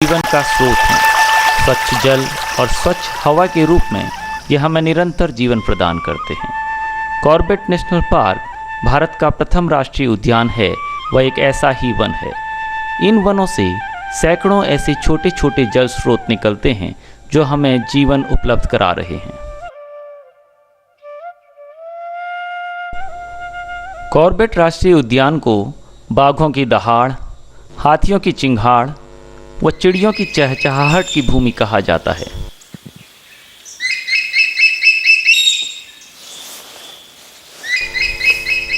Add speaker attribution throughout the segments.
Speaker 1: जीवन का स्रोत हैं। स्वच्छ जल और स्वच्छ हवा के रूप में ये हमें निरंतर जीवन प्रदान करते हैं। कॉर्बेट नेशनल पार्क भारत का प्रथम राष्ट्रीय उद्यान है। वह एक ऐसा ही वन है। इन वनों से सैकड़ों ऐसे छोटे छोटे जल स्रोत निकलते हैं जो हमें जीवन उपलब्ध करा रहे हैं। कॉर्बेट राष्ट्रीय उद्यान को बाघों की दहाड़, हाथियों की चिंगाड़ व चिड़ियों की चहचहाहट की भूमि कहा जाता है।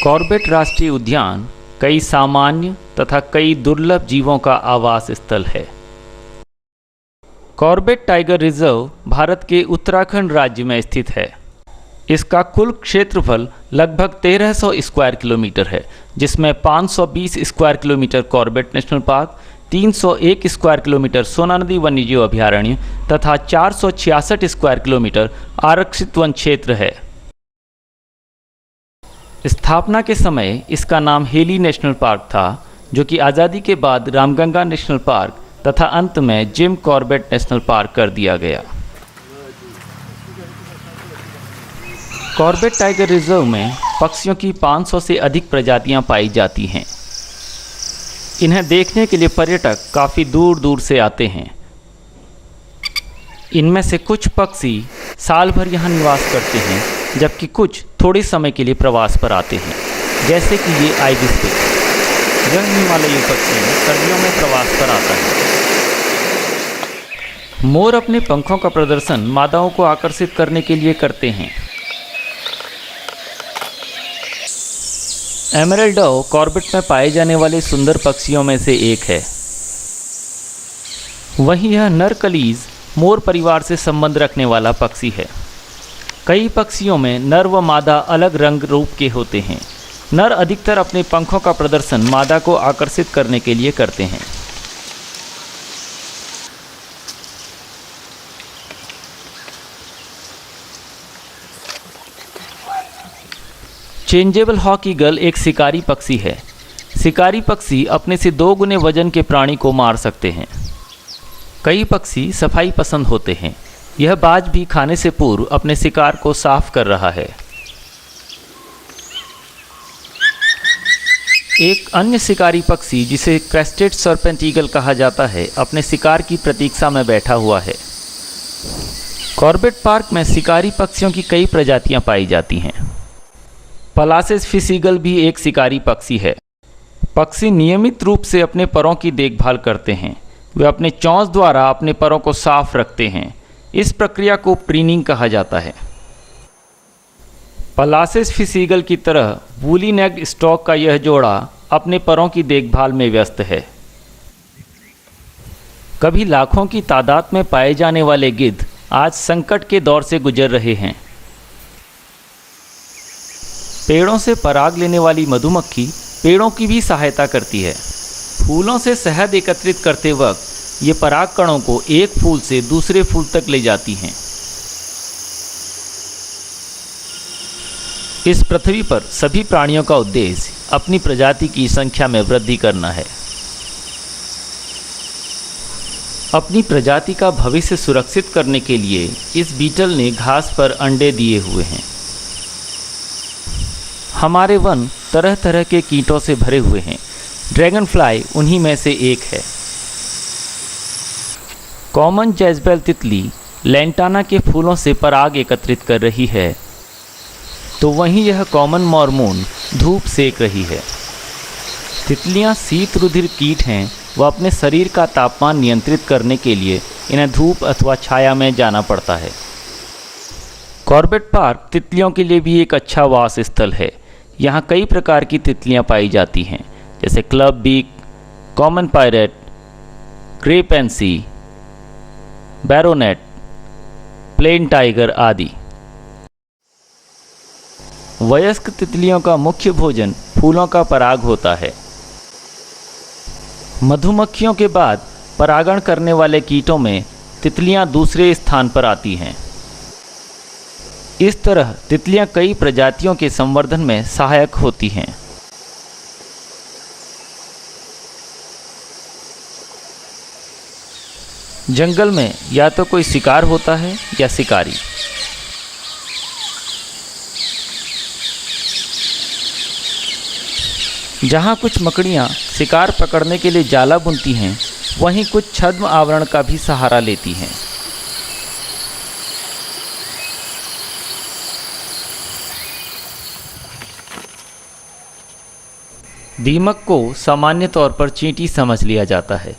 Speaker 1: कॉर्बेट राष्ट्रीय उद्यान कई सामान्य तथा कई दुर्लभ जीवों का आवास स्थल है। कॉर्बेट टाइगर रिजर्व भारत के उत्तराखंड राज्य में स्थित है। इसका कुल क्षेत्रफल लगभग 1300 स्क्वायर किलोमीटर है, जिसमें 520 square kilometre Corbett national park, 301 square kilometre सोना नदी वन्यजीव अभयारण्य तथा 466 स्क्वायर किलोमीटर आरक्षित वन क्षेत्र है। स्थापना के समय इसका नाम हेली नेशनल पार्क था, जो कि आज़ादी के बाद रामगंगा नेशनल पार्क तथा अंत में जिम कॉर्बेट नेशनल पार्क कर दिया गया। कॉर्बेट टाइगर रिजर्व में पक्षियों की 500 से अधिक प्रजातियां पाई जाती हैं। इन्हें देखने के लिए पर्यटक काफ़ी दूर दूर से आते हैं। इनमें से कुछ पक्षी साल भर यहाँ निवास करते हैं, जबकि कुछ थोड़े समय के लिए प्रवास पर आते हैं, जैसे कि ये आइबिस पिग। यह हिमालयी पक्षी सर्दियों में प्रवास पर आता है। मोर अपने पंखों का प्रदर्शन मादाओं को आकर्षित करने के लिए करते हैं। एमरल्ड डव कॉर्बेट में पाए जाने वाले सुंदर पक्षियों में से एक है। वहीं यह नर कलीज मोर परिवार से संबंध रखने वाला पक्षी है। कई पक्षियों में नर व मादा अलग रंग रूप के होते हैं। नर अधिकतर अपने पंखों का प्रदर्शन मादा को आकर्षित करने के लिए करते हैं। चेंजेबल हॉक ईगल एक शिकारी पक्षी है। शिकारी पक्षी अपने से 2 गुने वजन के प्राणी को मार सकते हैं। कई पक्षी सफाई पसंद होते हैं। यह बाज भी खाने से पूर्व अपने शिकार को साफ कर रहा है। एक अन्य शिकारी पक्षी जिसे क्रेस्टेड सर्पेंट ईगल कहा जाता है, अपने शिकार की प्रतीक्षा में बैठा हुआ है। कॉर्बेट पार्क में शिकारी पक्षियों की कई प्रजातियां पाई जाती हैं। पलासेस फिश ईगल भी एक शिकारी पक्षी है। पक्षी नियमित रूप से अपने परों की देखभाल करते हैं। वे अपने चोंच द्वारा अपने परों को साफ रखते हैं। इस प्रक्रिया को प्रीनिंग कहा जाता है। पलासेस फिश ईगल की तरह वूली नेक्ड स्टॉक का यह जोड़ा अपने परों की देखभाल में व्यस्त है। कभी लाखों की तादाद में पाए जाने वाले गिद्ध आज संकट के दौर से गुजर रहे हैं। पेड़ों से पराग लेने वाली मधुमक्खी पेड़ों की भी सहायता करती है। फूलों से शहद एकत्रित करते वक्त ये पराग कणों को एक फूल से दूसरे फूल तक ले जाती हैं। इस पृथ्वी पर सभी प्राणियों का उद्देश्य अपनी प्रजाति की संख्या में वृद्धि करना है। अपनी प्रजाति का भविष्य सुरक्षित करने के लिए इस बीटल ने घास पर अंडे दिए हुए हैं। हमारे वन तरह तरह के कीटों से भरे हुए हैं। ड्रैगन फ्लाई उन्हीं में से एक है। कॉमन जैज़बेल तितली लैंटाना के फूलों से पराग एकत्रित कर रही है, तो वहीं यह कॉमन मॉर्मोन धूप सेक रही है। तितलियां शीत रुधिर कीट हैं। वह अपने शरीर का तापमान नियंत्रित करने के लिए इन्हें धूप अथवा छाया में जाना पड़ता है। कॉर्बेट पार्क तितलियों के लिए भी एक अच्छा वास स्थल है। यहाँ कई प्रकार की तितलियाँ पाई जाती हैं, जैसे club beak, common pirate, grey pansy, baronet, plain tiger आदि। वयस्क तितलियों का मुख्य भोजन फूलों का पराग होता है। मधुमक्खियों के बाद परागण करने वाले कीटों में तितलियां दूसरे स्थान पर आती हैं। इस तरह तितलियां कई प्रजातियों के संवर्धन में सहायक होती हैं। जंगल में या तो कोई शिकार होता है या शिकारी। जहाँ कुछ मकड़ियाँ शिकार पकड़ने के लिए जाला बुनती हैं, वहीं कुछ छद्म आवरण का भी सहारा लेती हैं। दीमक को सामान्य तौर पर चींटी समझ लिया जाता है,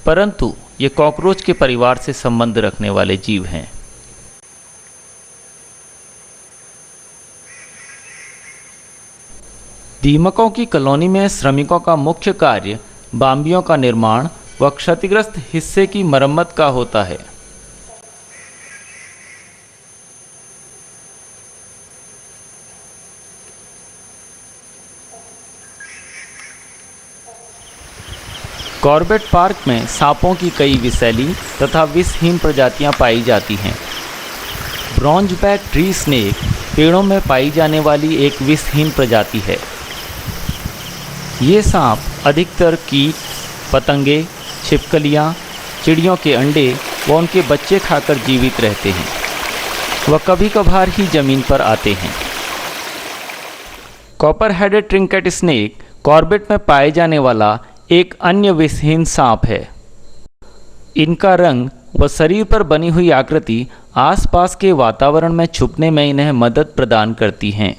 Speaker 1: परंतु ये कॉकरोच के परिवार से संबंध रखने वाले जीव हैं। दीमकों की कॉलोनी में श्रमिकों का मुख्य कार्य बाम्बियों का निर्माण व क्षतिग्रस्त हिस्से की मरम्मत का होता है। कॉर्बेट पार्क में सांपों की कई विषैली तथा विषहीन प्रजातियां पाई जाती हैं। ब्रॉन्ज बैक ट्री स्नेक पेड़ों में पाई जाने वाली एक विषहीन प्रजाति है। ये सांप अधिकतर कीट, पतंगे, छिपकलियाँ, चिड़ियों के अंडे व उनके बच्चे खाकर जीवित रहते हैं। वह कभी कभार ही जमीन पर आते हैं। Copper headed trinket snake Corbett में पाए जाने वाला एक अन्य विषहीन सांप है। इनका रंग व शरीर पर बनी हुई आकृति आसपास के वातावरण में छुपने में इन्हें मदद प्रदान करती हैं।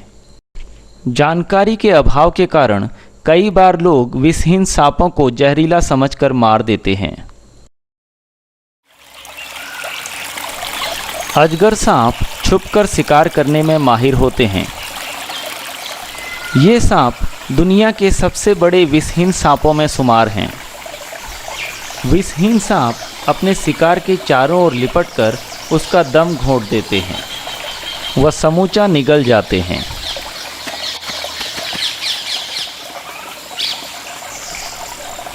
Speaker 1: जानकारी के अभाव के कारण कई बार लोग विषहीन सांपों को जहरीला समझकर मार देते हैं। अजगर सांप छुपकर शिकार करने में माहिर होते हैं। ये सांप दुनिया के सबसे बड़े विषहीन सांपों में शुमार हैं। विषहीन सांप अपने शिकार के चारों ओर लिपटकर उसका दम घोंट देते हैं। वह समूचा निगल जाते हैं।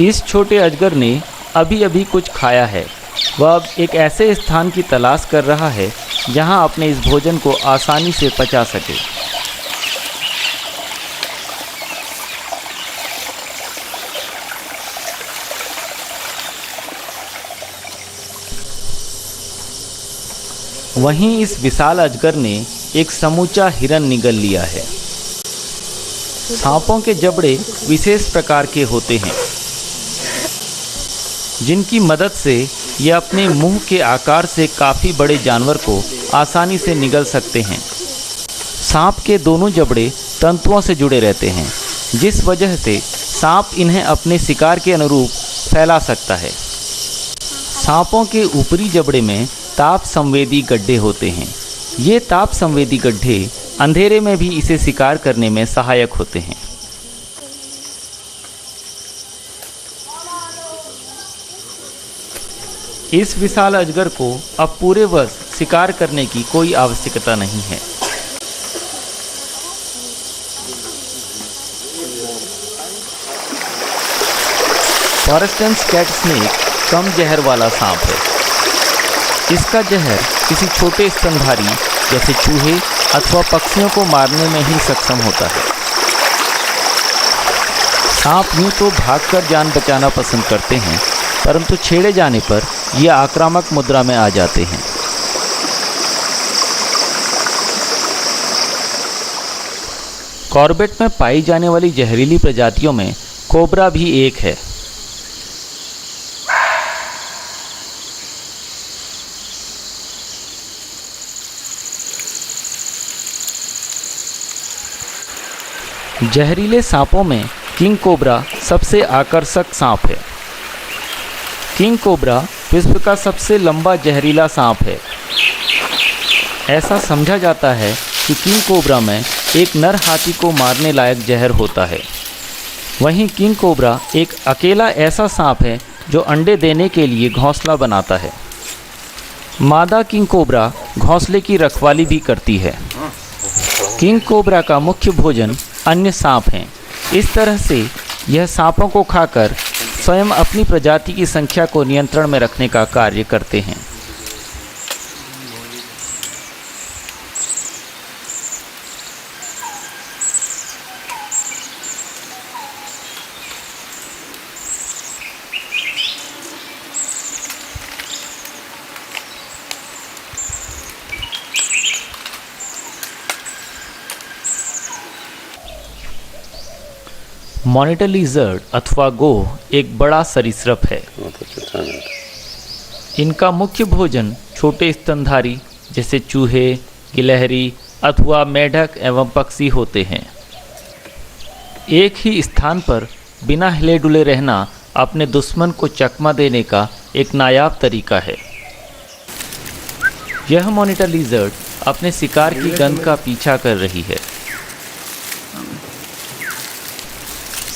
Speaker 1: इस छोटे अजगर ने अभी अभी कुछ खाया है। वह अब एक ऐसे स्थान की तलाश कर रहा है जहां अपने इस भोजन को आसानी से पचा सके। वहीं इस विशाल अजगर ने एक समूचा हिरन निगल लिया है। सांपों के जबड़े विशेष प्रकार के होते हैं, जिनकी मदद से ये अपने मुंह के आकार से काफ़ी बड़े जानवर को आसानी से निगल सकते हैं। सांप के दोनों जबड़े तंतुओं से जुड़े रहते हैं, जिस वजह से सांप इन्हें अपने शिकार के अनुरूप फैला सकता है। सांपों के ऊपरी जबड़े में ताप संवेदी गड्ढे होते हैं। ये ताप संवेदी गड्ढे अंधेरे में भी इसे शिकार करने में सहायक होते हैं। इस विशाल अजगर को अब पूरे वर्ष शिकार करने की कोई आवश्यकता नहीं है। फॉरेस्टेंस कैट स्नेक कम जहर वाला सांप है। इसका जहर किसी छोटे स्तनधारी जैसे चूहे अथवा पक्षियों को मारने में ही सक्षम होता है। सांप यूँ तो भागकर जान बचाना पसंद करते हैं, परंतु छेड़े जाने पर ये आक्रामक मुद्रा में आ जाते हैं। कॉर्बेट में पाई जाने वाली जहरीली प्रजातियों में कोबरा भी एक है। जहरीले सांपों में किंग कोबरा सबसे आकर्षक सांप है। किंग कोबरा विश्व का सबसे लंबा जहरीला सांप है। ऐसा समझा जाता है कि किंग कोबरा में एक नर हाथी को मारने लायक जहर होता है। वहीं किंग कोबरा एक अकेला ऐसा सांप है जो अंडे देने के लिए घोंसला बनाता है। मादा किंग कोबरा घोंसले की रखवाली भी करती है। किंग कोबरा का मुख्य भोजन अन्य सांप हैं। इस तरह से यह सांपों को खाकर स्वयं अपनी प्रजाति की संख्या को नियंत्रण में रखने का कार्य करते हैं। मॉनिटर लिजर्ड अथवा गोह एक बड़ा सरीसृप है। इनका मुख्य भोजन छोटे स्तनधारी जैसे चूहे, गिलहरी अथवा मेढक एवं पक्षी होते हैं। एक ही स्थान पर बिना हिले डुले रहना अपने दुश्मन को चकमा देने का एक नायाब तरीका है। यह मॉनिटर लिजर्ड अपने शिकार की गंध का पीछा कर रही है।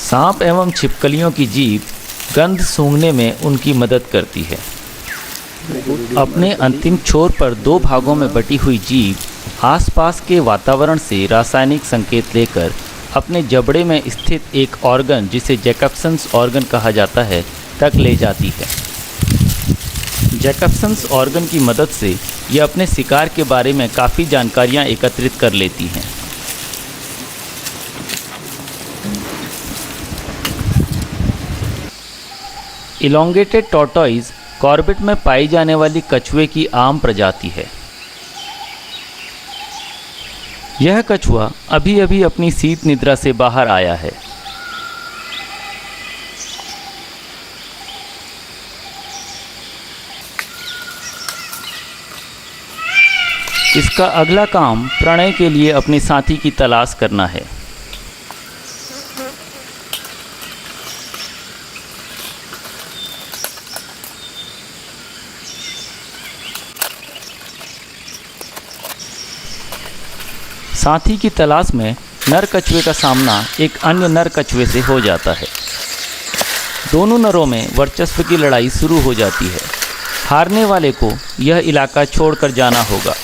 Speaker 1: सांप एवं छिपकलियों की जीभ गंध सूंघने में उनकी मदद करती है। अपने अंतिम छोर पर 2 भागों में बटी हुई जीभ आसपास के वातावरण से रासायनिक संकेत लेकर अपने जबड़े में स्थित एक ऑर्गन जिसे जैकब्सन्स ऑर्गन कहा जाता है तक ले जाती है। जैकब्सन्स ऑर्गन की मदद से यह अपने शिकार के बारे में काफ़ी जानकारियां एकत्रित कर लेती हैं। इलोंगेटेड टॉर्टॉइज कॉर्बेट में पाई जाने वाली कछुए की आम प्रजाति है। यह कछुआ अभी अभी अपनी शीत निद्रा से बाहर आया है। इसका अगला काम प्रणय के लिए अपने साथी की तलाश करना है। साथी की तलाश में नर कछुए का सामना एक अन्य नर कछुए से हो जाता है। दोनों नरों में वर्चस्व की लड़ाई शुरू हो जाती है। हारने वाले को यह इलाका छोड़कर जाना होगा।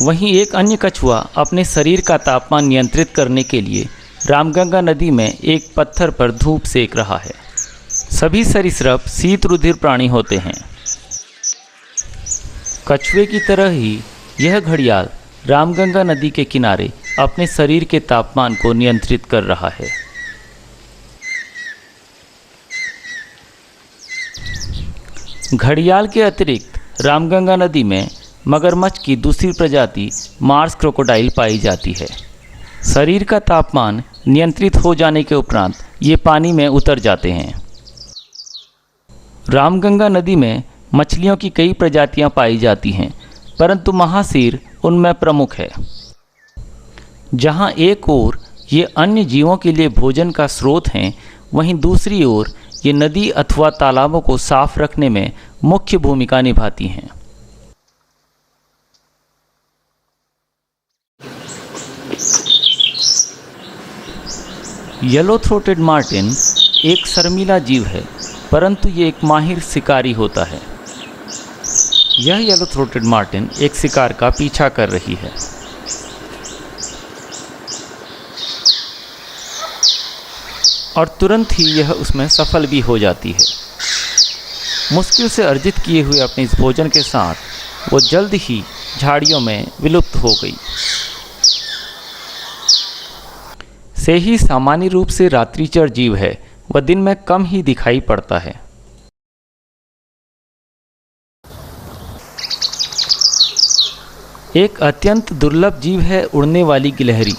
Speaker 1: वहीं एक अन्य कछुआ अपने शरीर का तापमान नियंत्रित करने के लिए रामगंगा नदी में एक पत्थर पर धूप सेक रहा है। सभी सरीसृप शीत रुधिर प्राणी होते हैं। कछुए की तरह ही यह घड़ियाल रामगंगा नदी के किनारे अपने शरीर के तापमान को नियंत्रित कर रहा है। घड़ियाल के अतिरिक्त रामगंगा नदी में मगरमच्छ की दूसरी प्रजाति मार्स क्रोकोडाइल पाई जाती है। शरीर का तापमान नियंत्रित हो जाने के उपरांत ये पानी में उतर जाते हैं। रामगंगा नदी में मछलियों की कई प्रजातियां पाई जाती हैं, परंतु महासीर उनमें प्रमुख है। जहां एक ओर ये अन्य जीवों के लिए भोजन का स्रोत हैं, वहीं दूसरी ओर ये नदी अथवा तालाबों को साफ रखने में मुख्य भूमिका निभाती हैं। येलो थ्रोटेड मार्टिन एक शर्मीला जीव है, परंतु ये एक माहिर शिकारी होता है। यह येलो थ्रोटेड मार्टिन एक शिकार का पीछा कर रही है। और तुरंत ही यह उसमें सफल भी हो जाती है। मुश्किल से अर्जित किए हुए अपने इस भोजन के साथ वो जल्द ही झाड़ियों में विलुप्त हो गई। से ही सामान्य रूप से रात्रिचर जीव है, वह दिन में कम ही दिखाई पड़ता है। एक अत्यंत दुर्लभ जीव है उड़ने वाली गिलहरी।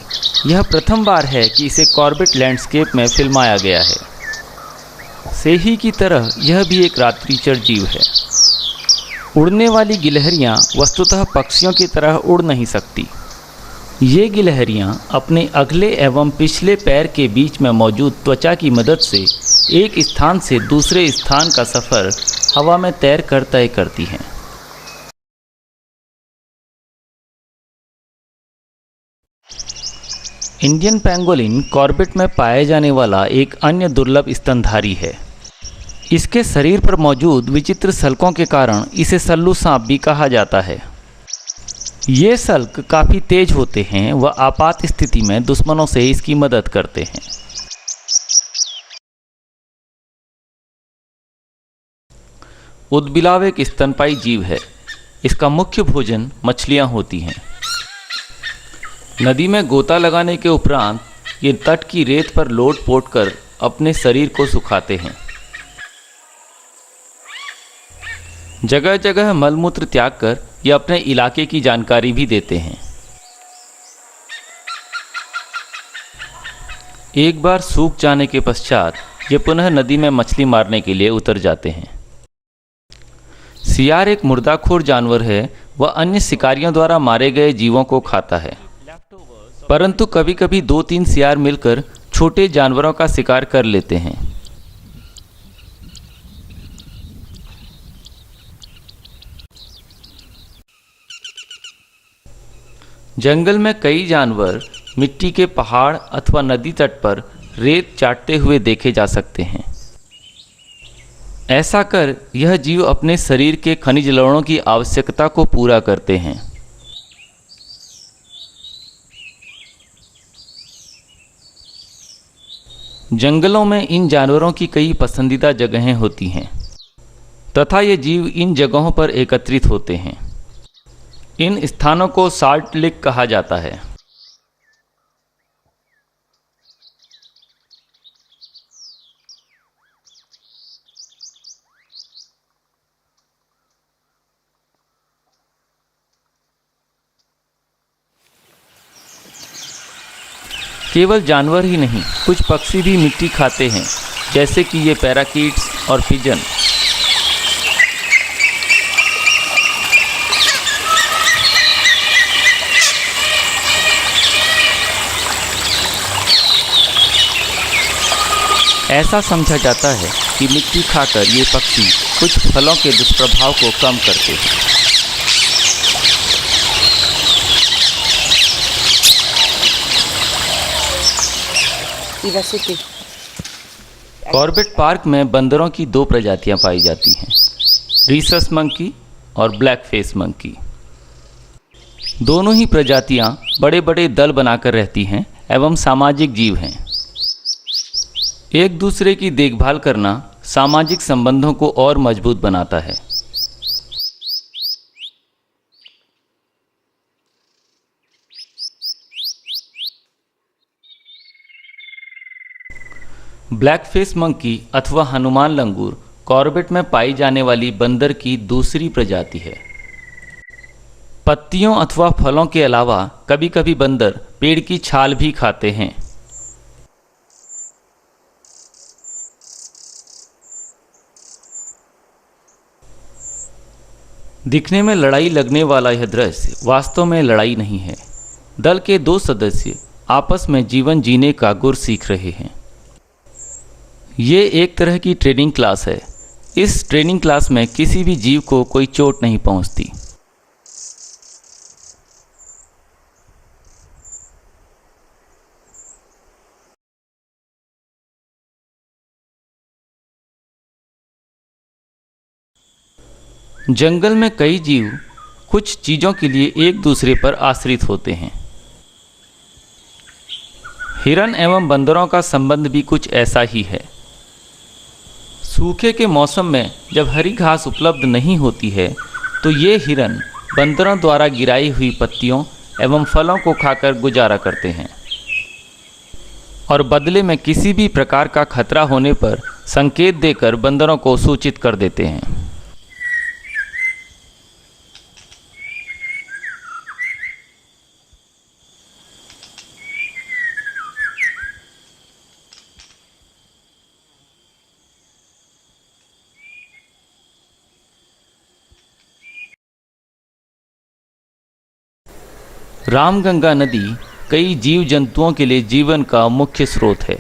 Speaker 1: यह प्रथम बार है कि इसे कॉर्बेट लैंडस्केप में फिल्माया गया है। सेही की तरह यह भी एक रात्रिचर जीव है। उड़ने वाली गिलहरियां वस्तुतः पक्षियों की तरह उड़ नहीं सकती। ये गिलहरियां अपने अगले एवं पिछले पैर के बीच में मौजूद त्वचा की मदद से एक स्थान से दूसरे स्थान का सफ़र हवा में तैर कर तय करती हैं। इंडियन पैंगोलिन कॉर्बेट में पाए जाने वाला एक अन्य दुर्लभ स्तनधारी है। इसके शरीर पर मौजूद विचित्र सल्कों के कारण इसे सल्लू सांप भी कहा जाता है। ये सल्क काफ़ी तेज होते हैं व आपात स्थिति में दुश्मनों से इसकी मदद करते हैं। उदबिलाव एक स्तनपायी जीव है। इसका मुख्य भोजन मछलियां होती हैं। नदी में गोता लगाने के उपरांत ये तट की रेत पर लोट पोट कर अपने शरीर को सुखाते हैं। जगह जगह मलमूत्र त्याग कर ये अपने इलाके की जानकारी भी देते हैं। एक बार सूख जाने के पश्चात ये पुनः नदी में मछली मारने के लिए उतर जाते हैं। सियार एक मुर्दाखोर जानवर है, वह अन्य शिकारियों द्वारा मारे गए जीवों को खाता है, परंतु कभी कभी 2-3 सियार मिलकर छोटे जानवरों का शिकार कर लेते हैं। जंगल में कई जानवर मिट्टी के पहाड़ अथवा नदी तट पर रेत चाटते हुए देखे जा सकते हैं। ऐसा कर यह जीव अपने शरीर के खनिज लवणों की आवश्यकता को पूरा करते हैं। जंगलों में इन जानवरों की कई पसंदीदा जगहें होती हैं तथा ये जीव इन जगहों पर एकत्रित होते हैं। इन स्थानों को साल्ट लेक कहा जाता है। केवल जानवर ही नहीं, कुछ पक्षी भी मिट्टी खाते हैं, जैसे कि ये पैराकीट्स और पिजन। ऐसा समझा जाता है कि मिट्टी खाकर ये पक्षी कुछ फलों के दुष्प्रभाव को कम करते हैं। कॉर्बेट पार्क में बंदरों की 2 प्रजातियां पाई जाती हैं, रीसस मंकी और ब्लैक फेस मंकी। दोनों ही प्रजातियां बड़े बड़े दल बनाकर रहती हैं एवं सामाजिक जीव हैं। एक दूसरे की देखभाल करना सामाजिक संबंधों को और मजबूत बनाता है। ब्लैक फेस मंकी अथवा हनुमान लंगूर कॉर्बेट में पाई जाने वाली बंदर की दूसरी प्रजाति है। पत्तियों अथवा फलों के अलावा कभी कभी बंदर पेड़ की छाल भी खाते हैं। दिखने में लड़ाई लगने वाला यह दृश्य वास्तव में लड़ाई नहीं है। दल के 2 सदस्य आपस में जीवन जीने का गुर सीख रहे हैं। ये एक तरह की ट्रेनिंग क्लास है। इस ट्रेनिंग क्लास में किसी भी जीव को कोई चोट नहीं पहुंचती। जंगल में कई जीव कुछ चीज़ों के लिए एक दूसरे पर आश्रित होते हैं। हिरन एवं बंदरों का संबंध भी कुछ ऐसा ही है। सूखे के मौसम में जब हरी घास उपलब्ध नहीं होती है तो ये हिरन बंदरों द्वारा गिराई हुई पत्तियों एवं फलों को खाकर गुजारा करते हैं और बदले में किसी भी प्रकार का खतरा होने पर संकेत देकर बंदरों को सूचित कर देते हैं। रामगंगा नदी कई जीव जंतुओं के लिए जीवन का मुख्य स्रोत है।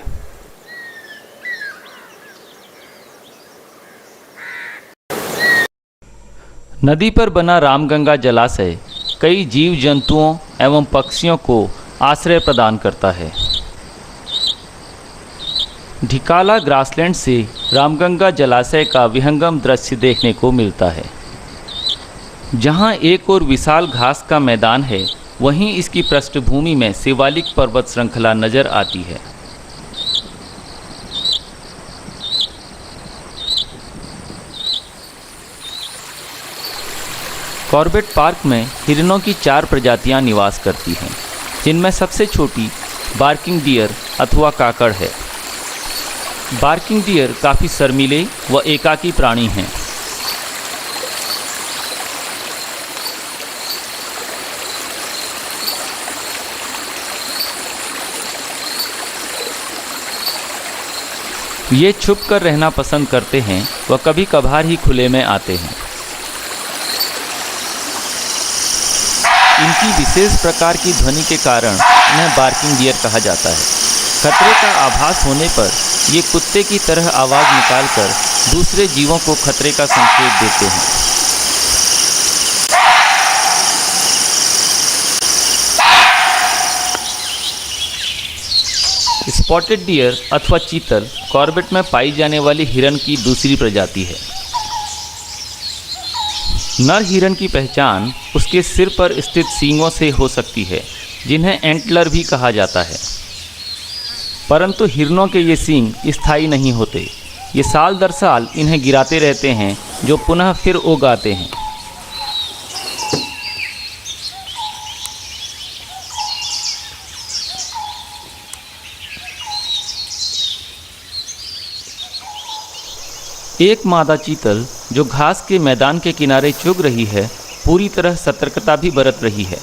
Speaker 1: नदी पर बना रामगंगा जलाशय कई जीव जंतुओं एवं पक्षियों को आश्रय प्रदान करता है। ढिकाला ग्रासलैंड से रामगंगा जलाशय का विहंगम दृश्य देखने को मिलता है। जहां एक और विशाल घास का मैदान है, वहीं इसकी पृष्ठभूमि में शिवालिक पर्वत श्रृंखला नजर आती है। कॉर्बेट पार्क में हिरणों की 4 प्रजातियां निवास करती हैं, जिनमें सबसे छोटी बार्किंग डियर अथवा काकड़ है। बार्किंग डियर काफ़ी शर्मीले व एकाकी प्राणी हैं। ये छुप कर रहना पसंद करते हैं व कभी कभार ही खुले में आते हैं। इनकी विशेष प्रकार की ध्वनि के कारण इन्हें बार्किंग डियर कहा जाता है। खतरे का आभास होने पर ये कुत्ते की तरह आवाज़ निकालकर दूसरे जीवों को खतरे का संकेत देते हैं। स्पॉटेड डियर अथवा चीतल कॉर्बेट में पाई जाने वाली हिरन की दूसरी प्रजाति है। नर हिरन की पहचान उसके सिर पर स्थित सींगों से हो सकती है, जिन्हें एंटलर भी कहा जाता है। परंतु हिरनों के ये सींग स्थायी नहीं होते। ये साल दर साल इन्हें गिराते रहते हैं, जो पुनः फिर उग आते हैं। एक मादा चीतल जो घास के मैदान के किनारे चुग रही है, पूरी तरह सतर्कता भी बरत रही है।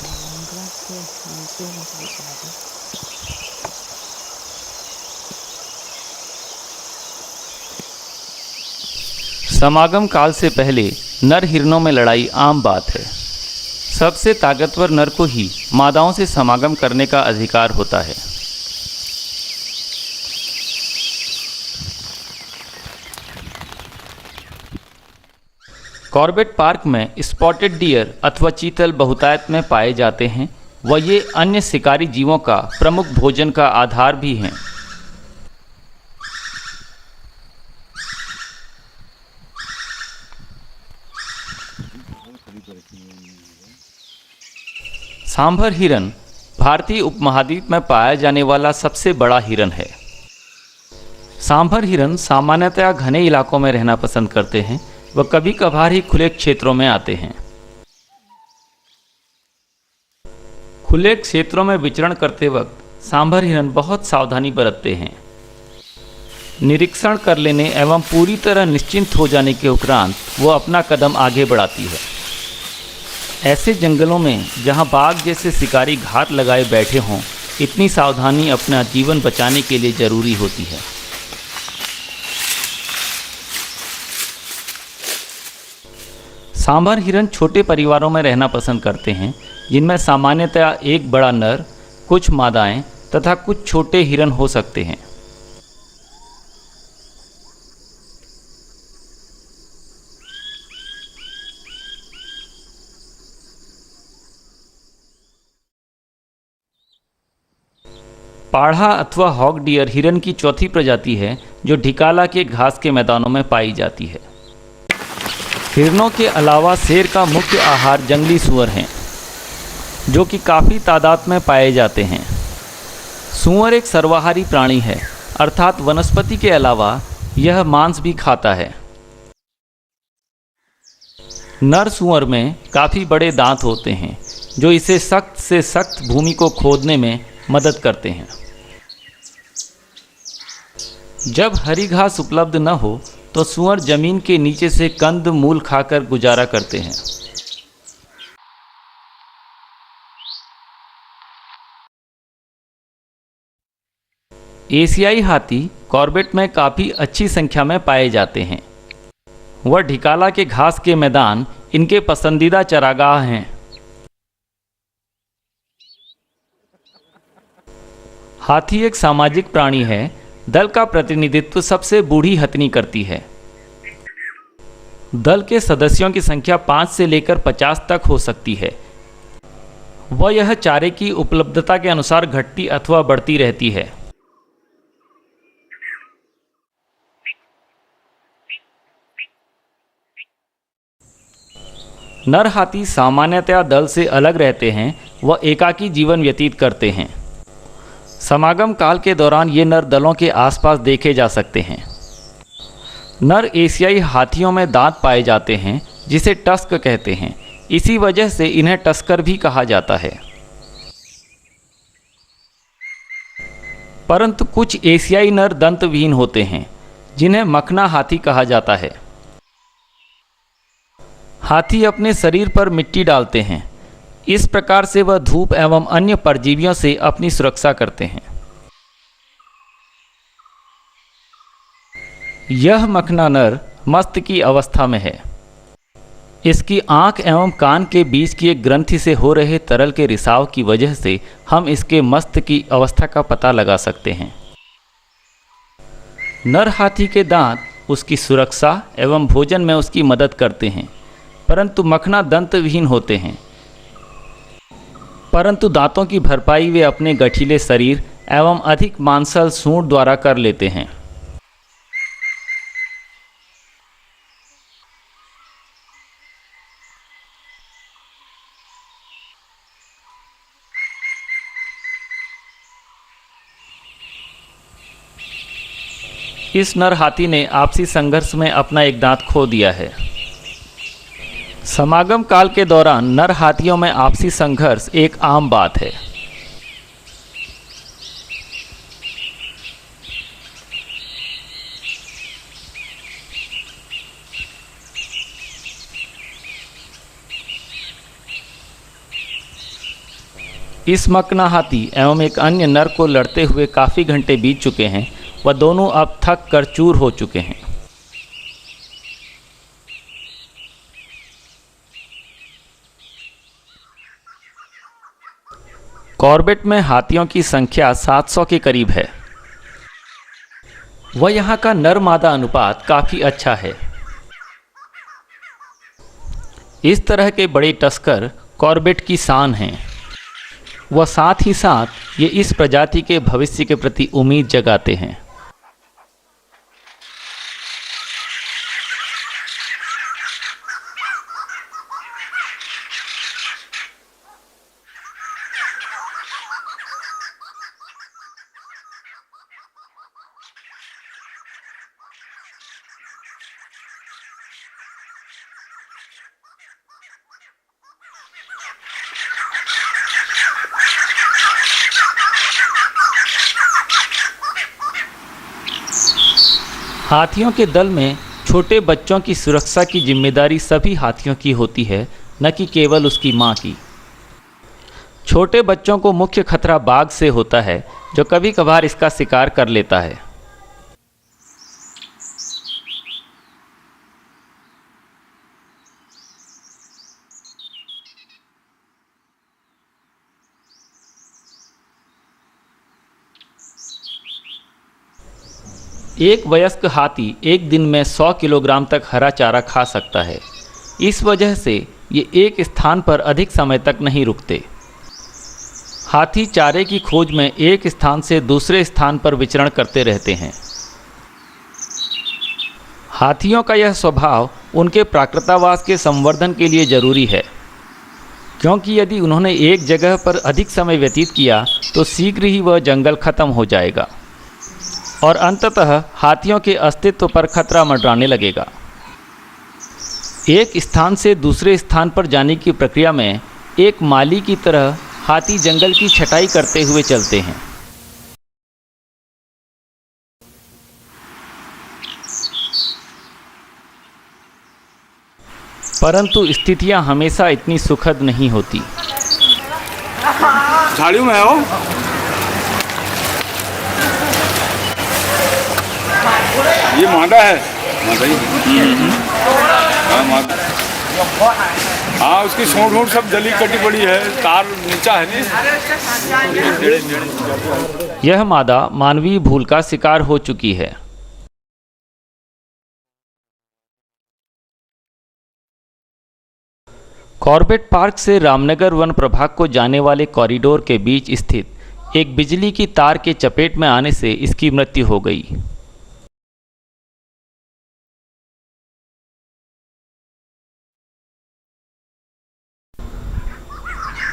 Speaker 1: समागम काल से पहले नर हिरनों में लड़ाई आम बात है। सबसे ताकतवर नर को ही मादाओं से समागम करने का अधिकार होता है। कॉर्बेट पार्क में स्पॉटेड डियर अथवा चीतल बहुतायत में पाए जाते हैं व ये अन्य शिकारी जीवों का प्रमुख भोजन का आधार भी हैं। सांभर हिरन भारतीय उपमहाद्वीप में पाया जाने वाला सबसे बड़ा हिरन है। सांभर हिरन सामान्यतया घने इलाकों में रहना पसंद करते हैं व कभी कभार ही खुले क्षेत्रों में आते हैं। खुले क्षेत्रों में विचरण करते वक्त सांभर हिरन बहुत सावधानी बरतते हैं। निरीक्षण कर लेने एवं पूरी तरह निश्चिंत हो जाने के उपरांत वो अपना कदम आगे बढ़ाती है। ऐसे जंगलों में जहां बाघ जैसे शिकारी घात लगाए बैठे हों, इतनी सावधानी अपना जीवन बचाने के लिए जरूरी होती है। सांभर हिरन छोटे परिवारों में रहना पसंद करते हैं, जिनमें सामान्यतया एक बड़ा नर, कुछ मादाएं तथा कुछ छोटे हिरन हो सकते हैं। पाढ़ा अथवा हॉग डियर हिरन की चौथी प्रजाति है, जो ढिकाला के घास के मैदानों में पाई जाती है। हिरनों के अलावा शेर का मुख्य आहार जंगली सूअर हैं, जो कि काफ़ी तादाद में पाए जाते हैं। सूअर एक सर्वाहारी प्राणी है, अर्थात वनस्पति के अलावा यह मांस भी खाता है। नर सूअर में काफ़ी बड़े दांत होते हैं, जो इसे सख्त से सख्त भूमि को खोदने में मदद करते हैं। जब हरी घास उपलब्ध न हो तो सूअर जमीन के नीचे से कंद मूल खाकर गुजारा करते हैं। एशियाई हाथी कॉर्बेट में काफ़ी अच्छी संख्या में पाए जाते हैं। वह ढिकाला के घास के मैदान इनके पसंदीदा चरागाह हैं। हाथी एक सामाजिक प्राणी है। दल का प्रतिनिधित्व सबसे बूढ़ी हथनी करती है। दल के सदस्यों की संख्या 5 से लेकर 50 तक हो सकती है। वह यह चारे की उपलब्धता के अनुसार घटती अथवा बढ़ती रहती है। नर हाथी सामान्यतया दल से अलग रहते हैं व एकाकी जीवन व्यतीत करते हैं। समागम काल के दौरान ये नर दलों के आसपास देखे जा सकते हैं। नर एशियाई हाथियों में दांत पाए जाते हैं, जिसे टस्क कहते हैं। इसी वजह से इन्हें टस्कर भी कहा जाता है। परंतु कुछ एशियाई नर दंतविहीन होते हैं, जिन्हें मखना हाथी कहा जाता है। हाथी अपने शरीर पर मिट्टी डालते हैं। इस प्रकार से वह धूप एवं अन्य परजीवियों से अपनी सुरक्षा करते हैं। यह मखना नर मस्त की अवस्था में है। इसकी आँख एवं कान के बीच की एक ग्रंथि से हो रहे तरल के रिसाव की वजह से हम इसके मस्त की अवस्था का पता लगा सकते हैं। नर हाथी के दांत उसकी सुरक्षा एवं भोजन में उसकी मदद करते हैं, परंतु मखना दंत विहीन होते हैं, परंतु दांतों की भरपाई वे अपने गठीले शरीर एवं अधिक मांसल सूंड द्वारा कर लेते हैं। इस नर हाथी ने आपसी संघर्ष में अपना एक दांत खो दिया है। समागम काल के दौरान नर हाथियों में आपसी संघर्ष एक आम बात है। इस मकना हाथी एवं एक अन्य नर को लड़ते हुए काफ़ी घंटे बीत चुके हैं। वह दोनों अब थक कर चूर हो चुके हैं। कॉर्बेट में हाथियों की संख्या 700 के करीब है। वह यहाँ का नर मादा अनुपात काफ़ी अच्छा है। इस तरह के बड़े टस्कर कॉर्बेट की शान हैं। वह साथ ही साथ ये इस प्रजाति के भविष्य के प्रति उम्मीद जगाते हैं। हाथियों के दल में छोटे बच्चों की सुरक्षा की जिम्मेदारी सभी हाथियों की होती है, न कि केवल उसकी मां की। छोटे बच्चों को मुख्य खतरा बाघ से होता है, जो कभी कभार इसका शिकार कर लेता है। एक वयस्क हाथी एक दिन में 100 किलोग्राम तक हरा चारा खा सकता है। इस वजह से ये एक स्थान पर अधिक समय तक नहीं रुकते। हाथी चारे की खोज में एक स्थान से दूसरे स्थान पर विचरण करते रहते हैं। हाथियों का यह स्वभाव उनके प्राकृतावास के संवर्धन के लिए जरूरी है, क्योंकि यदि उन्होंने एक जगह पर अधिक समय व्यतीत किया तो शीघ्र ही वह जंगल खत्म हो जाएगा और अंततः हाथियों के अस्तित्व पर खतरा मंडराने लगेगा। एक स्थान से दूसरे स्थान पर जाने की प्रक्रिया में एक माली की तरह हाथी जंगल की छटाई करते हुए चलते हैं। परंतु स्थितियां हमेशा इतनी सुखद नहीं होती।
Speaker 2: झाड़ियों में आओ। ये मादा है, मादा ही। हाँ मादा। हाँ उसकी सूंड सब जली कटी पड़ी है, तार नीचा है नहीं।
Speaker 1: यह मादा मानवीय भूल का शिकार हो चुकी है। कॉर्बेट पार्क से रामनगर वन प्रभाग को जाने वाले कॉरिडोर के बीच स्थित एक बिजली की तार के चपेट में आने से इसकी मृत्यु हो गई।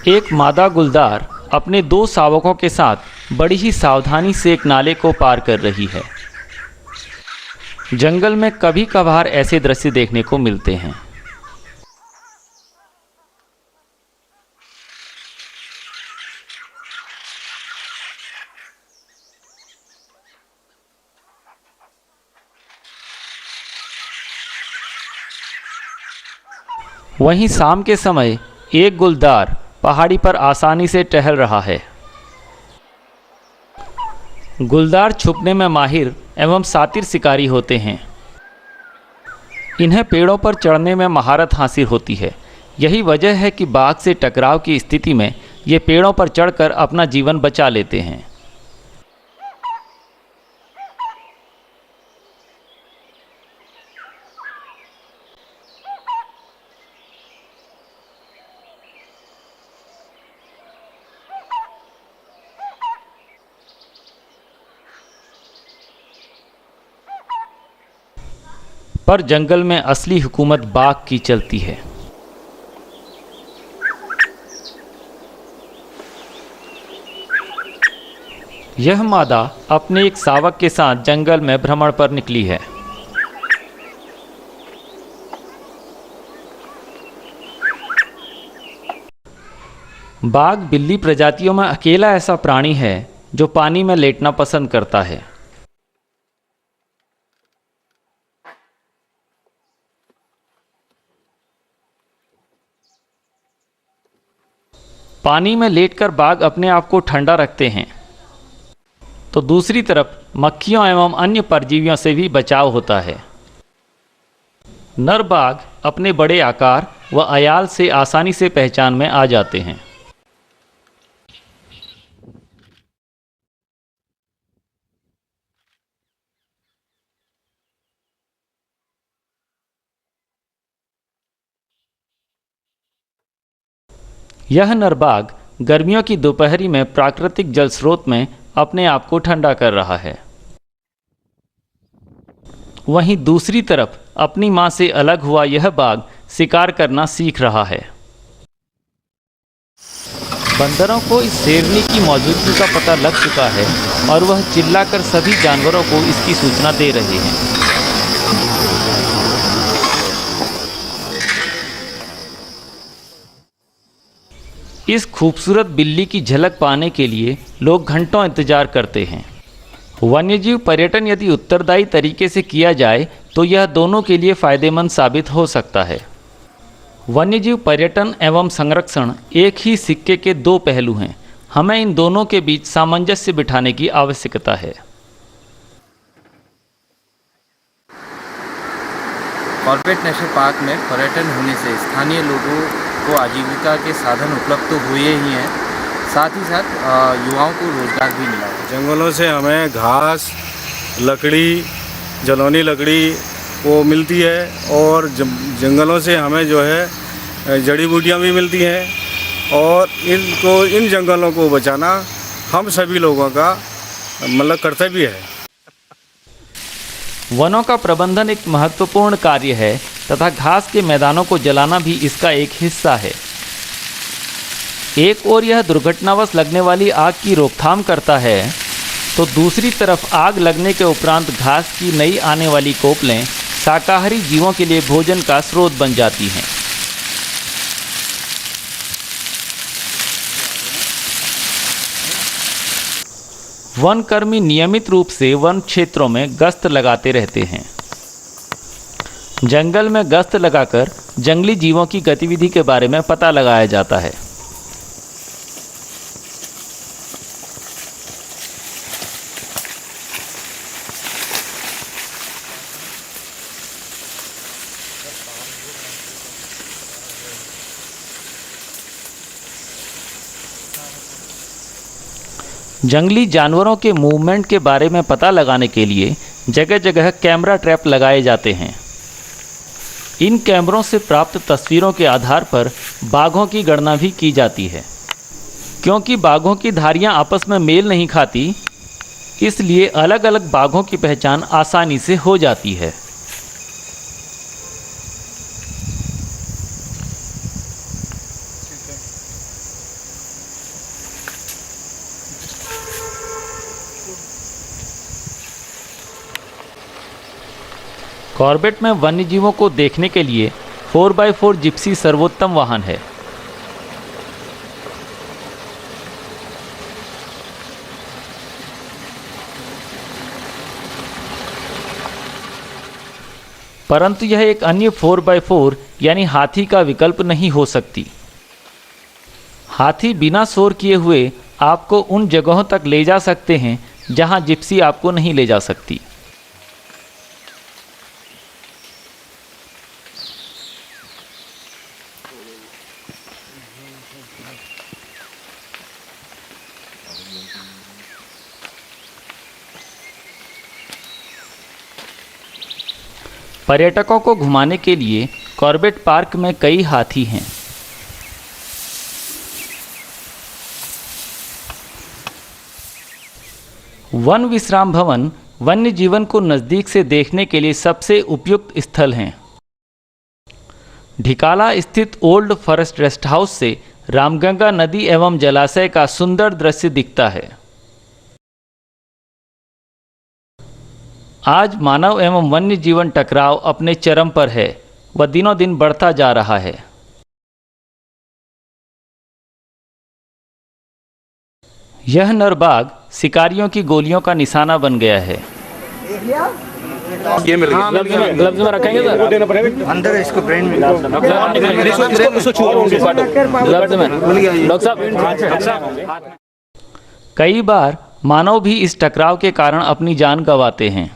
Speaker 1: एक मादा गुलदार अपने 2 शावकों के साथ बड़ी ही सावधानी से एक नाले को पार कर रही है। जंगल में कभी कभार ऐसे दृश्य देखने को मिलते हैं। वहीं शाम के समय एक गुलदार पहाड़ी पर आसानी से टहल रहा है। गुलदार छुपने में माहिर एवं सातिर शिकारी होते हैं। इन्हें पेड़ों पर चढ़ने में महारत हासिल होती है। यही वजह है कि बाघ से टकराव की स्थिति में ये पेड़ों पर चढ़कर अपना जीवन बचा लेते हैं। पर जंगल में असली हुकूमत बाघ की चलती है। यह मादा अपने एक शावक के साथ जंगल में भ्रमण पर निकली है। बाघ बिल्ली प्रजातियों में अकेला ऐसा प्राणी है जो पानी में लेटना पसंद करता है। पानी में लेटकर बाघ अपने आप को ठंडा रखते हैं, तो दूसरी तरफ मक्खियों एवं अन्य परजीवियों से भी बचाव होता है। नर बाघ अपने बड़े आकार व अयाल से आसानी से पहचान में आ जाते हैं। यह नर बाघ गर्मियों की दोपहरी में प्राकृतिक जल स्रोत में अपने आप को ठंडा कर रहा है। वहीं दूसरी तरफ अपनी मां से अलग हुआ यह बाघ शिकार करना सीख रहा है। बंदरों को इस शेरनी की मौजूदगी का पता लग चुका है और वह चिल्लाकर सभी जानवरों को इसकी सूचना दे रहे हैं। इस खूबसूरत बिल्ली की झलक पाने के लिए लोग घंटों इंतजार करते हैं। वन्यजीव पर्यटन यदि उत्तरदायी तरीके से किया जाए तो यह दोनों के लिए फ़ायदेमंद साबित हो सकता है। वन्यजीव पर्यटन एवं संरक्षण एक ही सिक्के के दो पहलू हैं। हमें इन दोनों के बीच सामंजस्य बिठाने की आवश्यकता है।
Speaker 3: कॉर्बेट नेशनल पार्क में पर्यटन होने से स्थानीय लोगों को आजीविका के साधन उपलब्ध तो हुए ही हैं, साथ ही साथ युवाओं को रोजगार भी मिला है।
Speaker 4: जंगलों से हमें घास, लकड़ी, जलौनी लकड़ी वो मिलती है और जंगलों से हमें जो है जड़ी बूटियाँ भी मिलती हैं और इन जंगलों को बचाना हम सभी लोगों का मतलब कर्तव्य है।
Speaker 1: वनों का प्रबंधन एक महत्वपूर्ण कार्य है तथा घास के मैदानों को जलाना भी इसका एक हिस्सा है। एक ओर यह दुर्घटनावश लगने वाली आग की रोकथाम करता है, तो दूसरी तरफ आग लगने के उपरांत घास की नई आने वाली कोपलें शाकाहारी जीवों के लिए भोजन का स्रोत बन जाती हैं। वन कर्मी नियमित रूप से वन क्षेत्रों में गश्त लगाते रहते हैं। जंगल में गश्त लगाकर जंगली जीवों की गतिविधि के बारे में पता लगाया जाता है। जंगली जानवरों के मूवमेंट के बारे में पता लगाने के लिए जगह जगह कैमरा ट्रैप लगाए जाते हैं। इन कैमरों से प्राप्त तस्वीरों के आधार पर बाघों की गणना भी की जाती है। क्योंकि बाघों की धारियां आपस में मेल नहीं खाती, इसलिए अलग अलग बाघों की पहचान आसानी से हो जाती है। कॉर्बेट में वन्यजीवों को देखने के लिए 4x4 जिप्सी सर्वोत्तम वाहन है। परंतु यह एक अन्य 4x4 यानी हाथी का विकल्प नहीं हो सकती। हाथी बिना शोर किए हुए आपको उन जगहों तक ले जा सकते हैं जहां जिप्सी आपको नहीं ले जा सकती। पर्यटकों को घुमाने के लिए कॉर्बेट पार्क में कई हाथी हैं। वन विश्राम भवन वन्य जीवन को नज़दीक से देखने के लिए सबसे उपयुक्त स्थल हैं। ढिकाला स्थित ओल्ड फॉरेस्ट रेस्ट हाउस से रामगंगा नदी एवं जलाशय का सुंदर दृश्य दिखता है। आज मानव एवं वन्य जीवन टकराव अपने चरम पर है व दिनों दिन बढ़ता जा रहा है। यह नर बाघ शिकारियों की गोलियों का निशाना बन गया है।
Speaker 5: ये मिल गया।
Speaker 1: ग्लव्स में रखेंगे सर?
Speaker 5: देना पड़ेगा
Speaker 3: अंदर इसको ब्रेन में
Speaker 1: ग्लव्स में डॉक्टर साहब। कई बार मानव भी इस टकराव के कारण अपनी जान गंवाते हैं।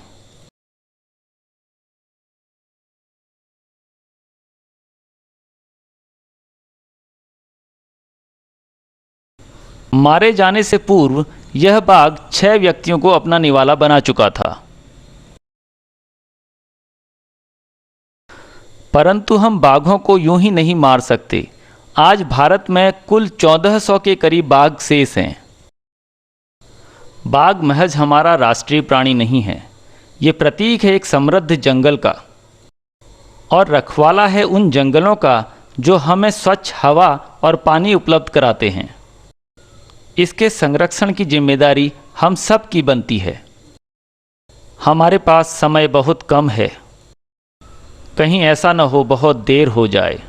Speaker 1: मारे जाने से पूर्व यह बाघ 6 व्यक्तियों को अपना निवाला बना चुका था, परंतु हम बाघों को यूं ही नहीं मार सकते। आज भारत में कुल 1400 के करीब बाघ शेष हैं। बाघ महज हमारा राष्ट्रीय प्राणी नहीं है, ये प्रतीक है एक समृद्ध जंगल का और रखवाला है उन जंगलों का जो हमें स्वच्छ हवा और पानी उपलब्ध कराते हैं। इसके संरक्षण की जिम्मेदारी हम सब की बनती है। हमारे पास समय बहुत कम है, कहीं ऐसा न हो बहुत देर हो जाए।